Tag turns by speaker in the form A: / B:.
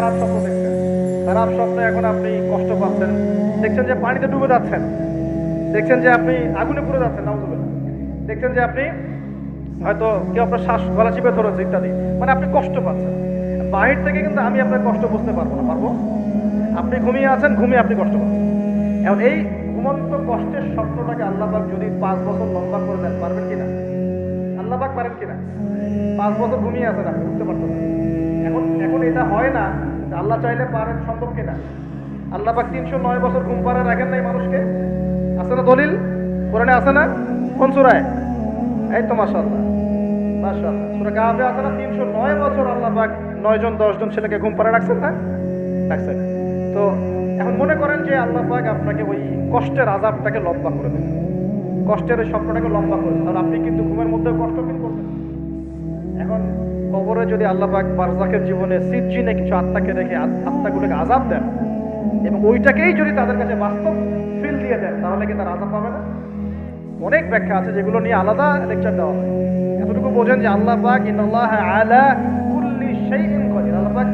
A: খারাপ স্বপ্ন দেখছেন, খারাপ স্বপ্নে এখন আপনি কষ্ট পাচ্ছেন, দেখছেন যে পানিতে ডুবে যাচ্ছেন, দেখছেন যে আপনি আগুনে পুড়ে যাচ্ছেন, নাউজুবিল্লাহ, দেখছেন যে আপনি হয়তো কেউ আপনার শ্বাস গলা চিপে ধরেছে ইত্যাদি, মানে আপনি কষ্ট পাচ্ছেন। বাহির থেকে কিন্তু আমি আপনার কষ্ট বুঝতে পারবো না, পারবো? আপনি ঘুমিয়ে আছেন, ঘুমিয়ে আপনি কষ্ট পাচ্ছেন। এখন এই ঘুমন্ত কষ্টের স্বপ্নটাকে আল্লাহ পাক যদি 5 বছর লম্বা করে দেন, পারবেন কিনা? আল্লাহ পাক পারেন কিনা? 5 বছর ঘুমিয়ে আছেন, আপনি বুঝতে পারতেন না। এখন এখন এটা হয় না, আল্লাহ চাইলে পারেন, সম্ভব কিনা? আল্লাহ পাক 309 বছর ঘুম পাড়ায় রাখেন নাই মানুষকে, আছে না দলিল? কোরআনে আছে না? কোন সূরায়? এই তো মাশাআল্লাহ, মাশাআল্লাহ, সূরা কাহফে আছে না? 309 বছর আল্লাহ পাক 9 জন 10 জন ছেলেকে ঘুম পাড়ায় রাখছেন না? রাখছেন। তো এখন মনে করেন যে আল্লাহ পাক আপনাকে ওই কষ্টের আযাবটাকে লম্বা করে দেন, কষ্টের ওই স্বপ্নটাকে লম্বা করে দেন, আর আপনি কিন্তু ঘুমের মধ্যে কষ্ট ফিল করতেন। এখন কবরে যদি আল্লাহ পাক বারজাখের জীবনে সিজ্জিনে কিছু আত্মাকে রেখে আত্মাগুলোকে আযাব দেন এবং ওইটাকেই যদি তাদের কাছে বাস্তব ফিল দিয়ে দেন, তাহলে কি তার আযাব পাবে না? অনেক ব্যাখ্যা আছে যেগুলো নিয়ে আলাদা লেকচার দেওয়া হয়। এতটুকু বোঝেন যে আল্লাহ পাক ইন্নাল্লাহা আলা কুল্লি শাইইন কাদির, আল্লাহ পাক